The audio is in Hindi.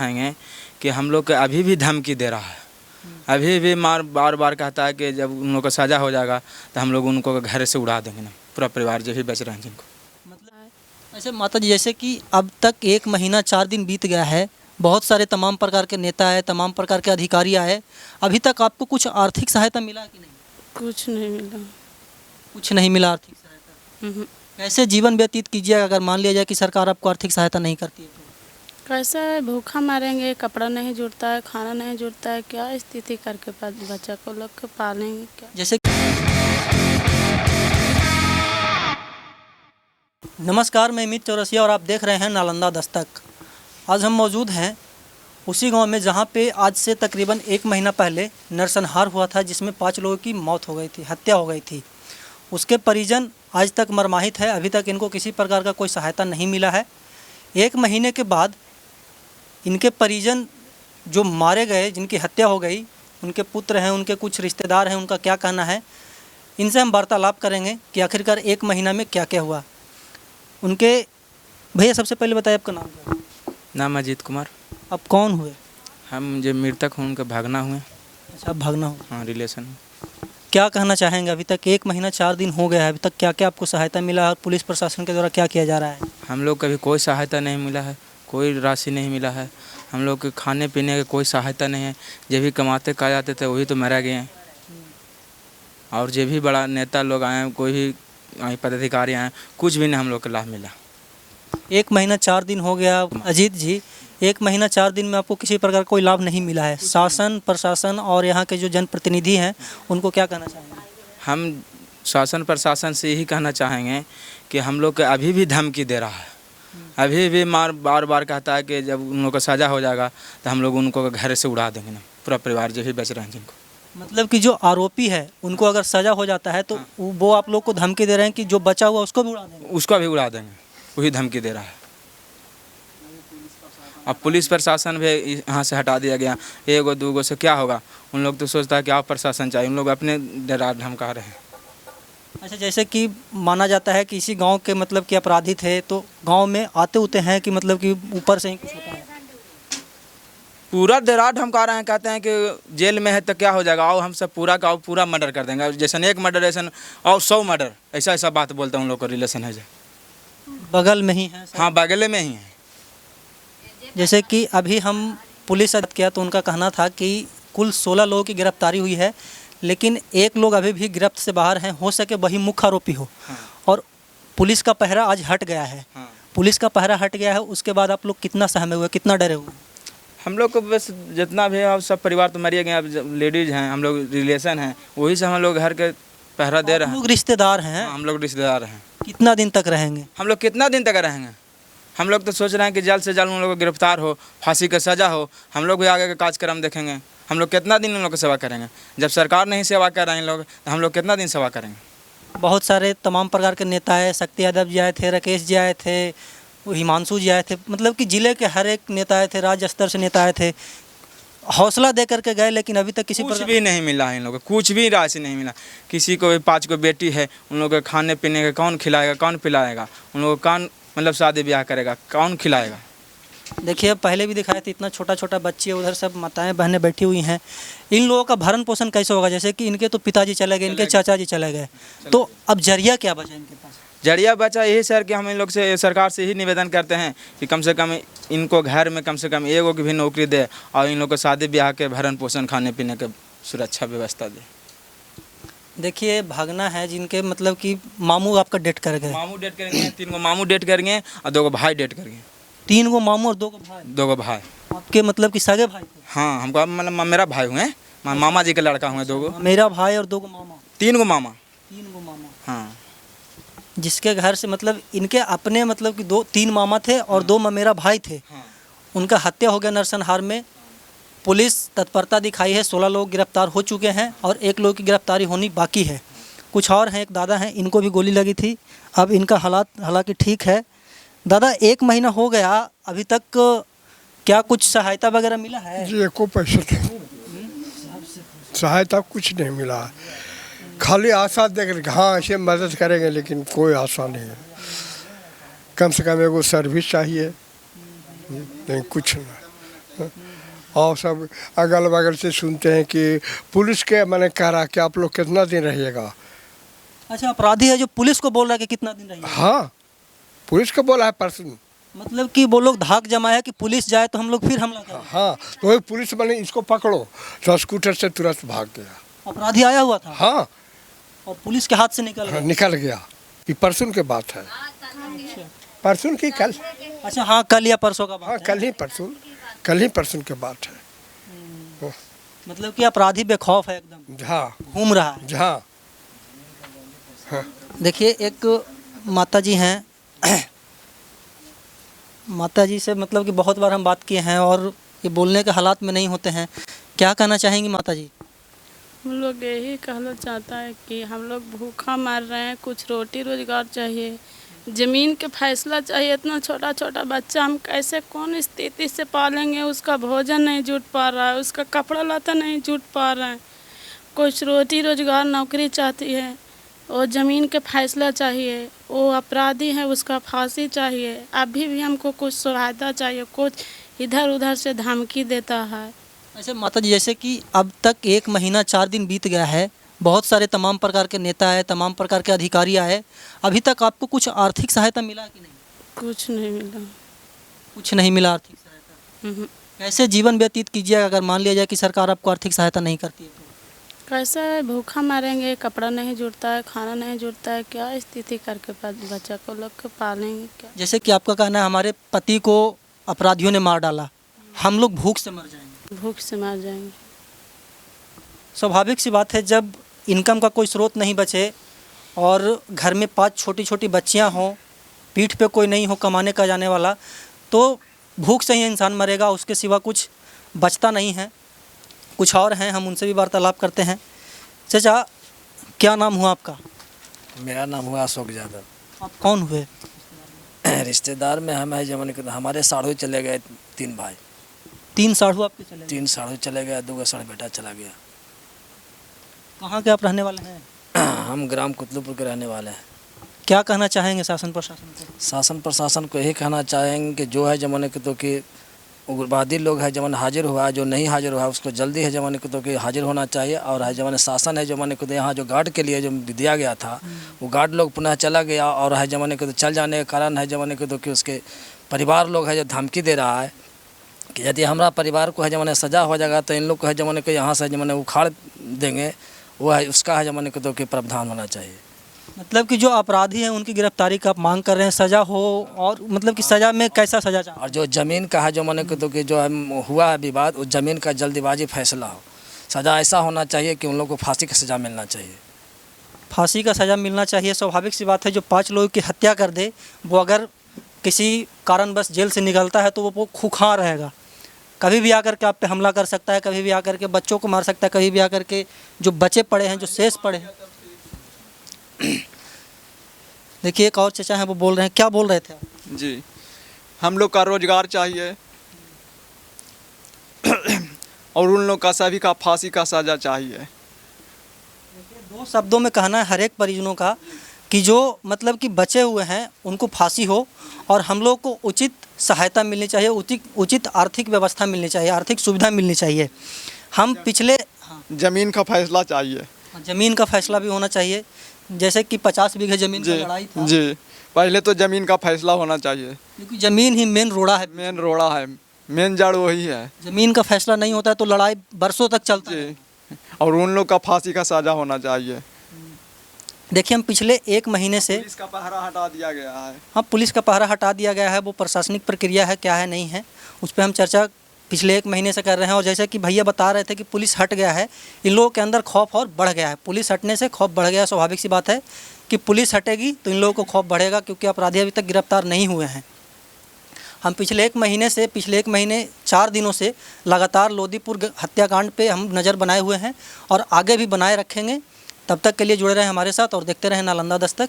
चाहेंगे कि हम लोग को अभी भी धमकी दे रहा है, अभी भी बार बार कहता है कि जब उन लोग को सज़ा हो जाएगा तो हम लोग उनको घर से उड़ा देंगे ना, पूरा परिवार जो भी बच रहे हैं जिनको। मतलब ऐसे माता जी, जैसे कि अब तक 1 महीना 4 दिन बीत गया है, बहुत सारे तमाम प्रकार के नेता है, तमाम प्रकार के अधिकारी आए, अभी तक आपको कुछ आर्थिक सहायता मिला कि नहीं? कुछ नहीं मिला। कुछ नहीं मिला आर्थिक सहायता। कैसे जीवन व्यतीत कीजिएगा अगर मान लिया जाए कि सरकार आपको आर्थिक सहायता नहीं करती है तो? कैसा है, भूखा मारेंगे, कपड़ा नहीं जुड़ता है, खाना नहीं जुड़ता है, क्या स्थिति करके बच्चा को लोग के पालेंगे क्या? जैसे नमस्कार, मैं अमित चौरसिया और आप देख रहे हैं नालंदा दस्तक। आज हम मौजूद हैं उसी गांव में जहां पे आज से तकरीबन 1 महीना पहले नरसंहार हुआ था, जिसमें 5 लोगों की मौत हो गई थी, हत्या हो गई थी। उसके परिजन आज तक मर्माहित है, अभी तक इनको किसी प्रकार का कोई सहायता नहीं मिला है। 1 महीने के बाद इनके परिजन जो मारे गए, जिनकी हत्या हो गई, उनके पुत्र हैं, उनके कुछ रिश्तेदार हैं, उनका क्या कहना है, इनसे हम वार्तालाप करेंगे कि आखिरकार 1 महीना में क्या क्या हुआ। उनके भैया, सबसे पहले बताइए आपका नाम क्या है? नाम अजीत कुमार। आप कौन हुए? हम जो मृतक हूँ उनके भागना हुए। अच्छा, आप भागना हो। हाँ, रिलेशन। क्या कहना चाहेंगे? अभी तक 1 महीना 4 दिन हो गया है, अभी तक क्या क्या आपको सहायता मिला और पुलिस प्रशासन के द्वारा क्या किया जा रहा है? हम लोग कभी कोई सहायता नहीं मिला है, कोई राशि नहीं मिला है। हम लोग के खाने पीने की कोई सहायता नहीं है। जो भी कमाते खा जाते थे वही तो मारा गए हैं। और जो भी बड़ा नेता लोग आए हैं, कोई भी पदाधिकारी आए हैं, कुछ भी नहीं हम लोग को लाभ मिला। 1 महीना 4 दिन हो गया अजीत जी, 1 महीना 4 दिन में आपको किसी प्रकार कोई लाभ नहीं मिला है। शासन प्रशासन और यहाँ के जो जनप्रतिनिधि हैं उनको क्या कहना चाहेंगे? हम शासन प्रशासन से यही कहना चाहेंगे कि हम लोग को अभी भी धमकी दे रहा है, अभी भी बार बार कहता है कि जब उन लोग को सज़ा हो जाएगा तो हम लोग उनको घर से उड़ा देंगे ना, पूरा परिवार जो भी बच रहे हैं जिनको। मतलब कि जो आरोपी है उनको अगर सज़ा हो जाता है तो वो आप लोग को धमकी दे रहे हैं कि जो बचा हुआ उसको भी उड़ा देंगे? उसको भी उड़ा देंगे, वही धमकी दे रहा है। अब पुलिस प्रशासन भी यहाँ से हटा दिया गया, 1 2 से क्या होगा? उन लोग तो सोचता है कि आप प्रशासन चाहिए, उन लोग अपने डरा धमका रहे हैं। अच्छा, जैसे कि माना जाता है कि इसी गांव के मतलब कि अपराधी थे, तो गांव में आते होते हैं कि मतलब कि ऊपर से ही कुछ होता है? पूरा डरा धमका रहे हैं, कहते हैं कि जेल में है तो क्या हो जाएगा, आओ हम सब पूरा का पूरा मर्डर कर देंगे, जैसे 1 मर्डर ऐसा और 100 मर्डर, ऐसा बात बोलते हैं उन लोग का रिलेशन है। बगल में ही है? हाँ, बगल में ही है। जैसे कि अभी हम पुलिस से किया तो उनका कहना था कि कुल 16 लोगों की गिरफ्तारी हुई है, लेकिन 1 लोग अभी भी गिरफ्त से बाहर हैं, हो सके वही मुख्य आरोपी हो। हाँ। और पुलिस का पहरा आज हट गया है। हाँ। पुलिस का पहरा हट गया है, उसके बाद आप लोग कितना सहमे हुए, कितना डरे हुए? हम लोग को बस जितना भी है सब परिवार तो मरिए गए, अब लेडीज़ हैं, हम लोग रिलेशन हैं, वही से हम लोग घर के पहरा दे रहे हैं। लोग रिश्तेदार हैं? हाँ, हम लोग रिश्तेदार हैं। कितना दिन तक रहेंगे? हम लोग कितना दिन तक रहेंगे? हम लोग तो सोच रहे हैं कि जल्द से जल्द उन लोग को गिरफ्तार हो, फांसी का सज़ा हो, हम लोग भी आगे का कार्यक्रम देखेंगे। हम लोग कितना दिन उन लोग की सेवा करेंगे? जब सरकार नहीं सेवा कर रहे हैं लोग, तो हम लोग कितना दिन सेवा करेंगे? बहुत सारे तमाम प्रकार के नेता है, शक्ति यादव जी आए थे, राकेश जी आए थे, हिमांशु जी आए थे, मतलब कि ज़िले के हर एक नेता आए थे, राज्य स्तर से नेता आए थे, हौसला दे करके गए, लेकिन अभी तक किसी कुछ भी नहीं मिला है इन लोगों को, कुछ भी राशि नहीं मिला। किसी को भी 5 को बेटी है, उन लोगों को खाने पीने का कौन खिलाएगा, कौन पिलाएगा? उन लोगों को कौन मतलब शादी ब्याह करेगा, कौन खिलाएगा? देखिए, पहले भी दिखाया था, इतना छोटा छोटा बच्चे, उधर सब माताएं बहनें बैठी हुई हैं। इन लोगों का भरण पोषण कैसे होगा? जैसे कि इनके तो पिताजी चले गए, इनके चाचा जी चले गए, तो अब जरिया क्या बचा इनके पास? जरिया बचा यही सर कि हम इन लोग से, सरकार से ही निवेदन करते हैं कि कम से कम इनको घर में कम से कम 1 की भी नौकरी दे और इन लोग को शादी ब्याह के भरण पोषण, खाने पीने के सुरक्षा व्यवस्था दे। देखिए, भागना है जिनके मतलब कि मामू आपका डेट कर गए। मामू डेट करेंगे, 3 मामू डेट करेंगे और 2 मामू डेट करेंगे। 3 मामू और 2 भाई? 2 भाई। आपके मतलब कि सगे भाई थे? हाँ, हमको मतलब मेरा भाई हुए, मामा जी का लड़का हुए 2। मेरा भाई और 2 मामा? 3 मामा। 3 मामा। हाँ। जिसके घर से मतलब इनके अपने मतलब कि 3 मामा थे और 2 मेरा भाई थे। हाँ। उनका हत्या हो गया नरसंहार में। पुलिस तत्परता दिखाई है, 16 लोग गिरफ्तार हो चुके हैं और 1 लोग की गिरफ्तारी होनी बाकी है। कुछ और हैं, एक दादा हैं, इनको भी गोली लगी थी, अब इनका हालात हालांकि ठीक है। दादा, 1 महीना हो गया, अभी तक क्या कुछ सहायता वगैरह मिला है? जी, एको पैसा सहायता कुछ नहीं मिला, खाली आशा देख रहे, हाँ ऐसे मदद करेंगे, लेकिन कोई आशा नहीं है। कम से कम 1 सर्विस चाहिए, नहीं कुछ नहीं। और सब अगल बगल से सुनते हैं कि पुलिस के मैंने कह रहा कि आप लोग कितना दिन रहिएगा। अच्छा, अपराधी है जो पुलिस को बोल रहा है कि कितना दिन रहिए? हाँ, पुलिस को बोला है पर्सन। मतलब कि वो लोग धाक जमाया है कि पुलिस जाए तो हम लोग फिर हमला करें। हाँ, तो वही पुलिस मैंने इसको पकड़ो तो स्कूटर से तुरंत भाग गया। अपराधी आया हुआ था हाँ, और पुलिस के हाथ से निकल गया। निकल गया। ये परसों की बात है, परसों की कल। अच्छा, हाँ, कल या परसों का बात हाँ, है। कल ही परसों की बात है। मतलब कि अपराधी बेखौफ है, एकदम हाँ घूम रहा है। हाँ। देखिए, एक माता जी हैं। माता जी से मतलब कि बहुत बार हम बात किए हैं और ये बोलने के हालात में नहीं होते हैं। क्या कहना चाहेंगी माता जी? हम लोग यही कहना चाहता है कि हम लोग भूखा मर रहे हैं, कुछ रोटी रोजगार चाहिए, ज़मीन के फैसला चाहिए। इतना छोटा छोटा बच्चा हम कैसे कौन स्थिति से पालेंगे? उसका भोजन नहीं जुट पा रहा है, उसका कपड़ा लता नहीं जुट पा रहा है। कुछ रोटी रोजगार नौकरी चाहती है और ज़मीन के फैसला चाहिए। वो अपराधी है, उसका फांसी चाहिए। अभी भी हमको कुछ सहायता चाहिए, कुछ इधर उधर से धमकी देता है। ऐसे माता जी, जैसे कि अब तक 1 महीना 4 दिन बीत गया है, बहुत सारे तमाम प्रकार के नेता आए, तमाम प्रकार के अधिकारी आए, अभी तक आपको कुछ आर्थिक सहायता मिला कि नहीं? कुछ नहीं मिला। कुछ नहीं मिला आर्थिक सहायता। कैसे जीवन व्यतीत कीजिएगा अगर मान लिया जाए कि सरकार आपको आर्थिक सहायता नहीं करती है तो? कैसे भूखा मरेंगे, कपड़ा नहीं जुड़ता है, खाना नहीं जुड़ता है, क्या स्थिति करके बच्चा को लोग के पालेंगे क्या? जैसे कि आपका कहना है हमारे पति को अपराधियों ने मार डाला, हम लोग भूख से मर जाएंगे। भूख से मर जाएंगे। स्वाभाविक सी बात है, जब इनकम का कोई स्रोत नहीं बचे और घर में 5 छोटी छोटी बच्चियां हों, पीठ पे कोई नहीं हो कमाने का जाने वाला, तो भूख से ही इंसान मरेगा, उसके सिवा कुछ बचता नहीं है। कुछ और हैं, हम उनसे भी वार्तालाप करते हैं। चाचा, क्या नाम हुआ आपका? मेरा नाम हुआ अशोक यादव। आप कौन हुए? रिश्तेदार में हम है जमन के हमारे साढ़ू चले गए 3 भाई। 3 साढ़ू आपके चले गए? 3 साढ़ू चले गए, 2 साढ़ बेटा चला गया। कहाँ के आप रहने वाले हैं? हम ग्राम कुतलुपुर के रहने वाले हैं। क्या कहना चाहेंगे शासन प्रशासन को? शासन प्रशासन को यही कहना चाहेंगे कि जो है जमाने के तो कि उग्रवादी लोग है जमाने हाजिर हुआ है, जो नहीं हाजिर हुआ है उसको जल्दी है जमाने को तो कि हाजिर होना चाहिए। और है जमाने शासन है जमाने को तो यहाँ जो गार्ड के लिए जो दिया गया था वो गार्ड लोग पुनः चला गया। और है जमाने को तो चल जाने के कारण है जमाने को तो कि उसके परिवार लोग है जो धमकी दे रहा है कि यदि हमारा परिवार को है जमाने सजा हो जाएगा तो इन लोग को है जमाने को यहाँ से जमाने उखाड़ देंगे। वो है उसका है जमाने को तो कि प्रावधान होना चाहिए। मतलब कि जो अपराधी हैं उनकी गिरफ्तारी का आप मांग कर रहे हैं, सज़ा हो, और मतलब कि सज़ा में कैसा सज़ा चाहते हैं? और जो ज़मीन का है जो माने को तो कि जो है हुआ है विवाद, उस ज़मीन का जल्दीबाजी फैसला हो। सज़ा ऐसा होना चाहिए कि उन लोगों को फांसी की सज़ा मिलना चाहिए। फांसी का सज़ा मिलना चाहिए। स्वाभाविक सी बात है, जो 5 लोगों की हत्या कर दे वो अगर किसी कारणवश जेल से निकलता है तो वो खूंखार रहेगा। कभी भी आकर के आप पे हमला कर सकता है, कभी भी आकर के बच्चों को मार सकता है, कभी भी आकर के जो बचे पड़े हैं, जो शेष पड़े हैं। देखिए, एक और चचा हैं, वो बोल रहे हैं। क्या बोल रहे थे आप? जी, हम लोग का रोजगार चाहिए और उन लोग का सभी का फांसी का सज़ा चाहिए। 2 शब्दों में कहना है हर एक परिजनों का कि जो मतलब कि बचे हुए हैं उनको फांसी हो और हम लोग को उचित सहायता मिलनी चाहिए, उचित आर्थिक व्यवस्था मिलनी चाहिए, आर्थिक सुविधा मिलनी चाहिए। हम पिछले ज़मीन का फैसला चाहिए। ज़मीन का फैसला भी होना चाहिए, जैसे कि 50 बीघे ज़मीन की लड़ाई था। जी, पहले तो ज़मीन का फैसला होना चाहिए, क्योंकि ज़मीन ही मेन रोड़ा है, मेन रोड़ा है, मेन जड़ वही है। ज़मीन का फैसला नहीं होता है तो लड़ाई बरसों तक चलती है। जी, और उन लोग का फांसी का सज़ा होना चाहिए। देखिए, हम पिछले 1 महीने से पुलिस का पहरा हटा दिया गया है। हाँ, पुलिस का पहरा हटा दिया गया है, वो प्रशासनिक प्रक्रिया है, क्या है नहीं है उस पर हम चर्चा पिछले 1 महीने से कर रहे हैं। और जैसे कि भैया बता रहे थे कि पुलिस हट गया है, इन लोगों के अंदर खौफ और बढ़ गया है। पुलिस हटने से खौफ बढ़ गया। स्वाभाविक सी बात है कि पुलिस हटेगी तो इन लोगों को खौफ बढ़ेगा, क्योंकि अपराधी अभी तक गिरफ्तार नहीं हुए हैं। हम पिछले 1 महीने 4 दिनों से लगातार लोदीपुर हत्याकांड पे हम नज़र बनाए हुए हैं और आगे भी बनाए रखेंगे। तब तक के लिए जुड़े रहें हमारे साथ और देखते रहें नालंदा दस्तक।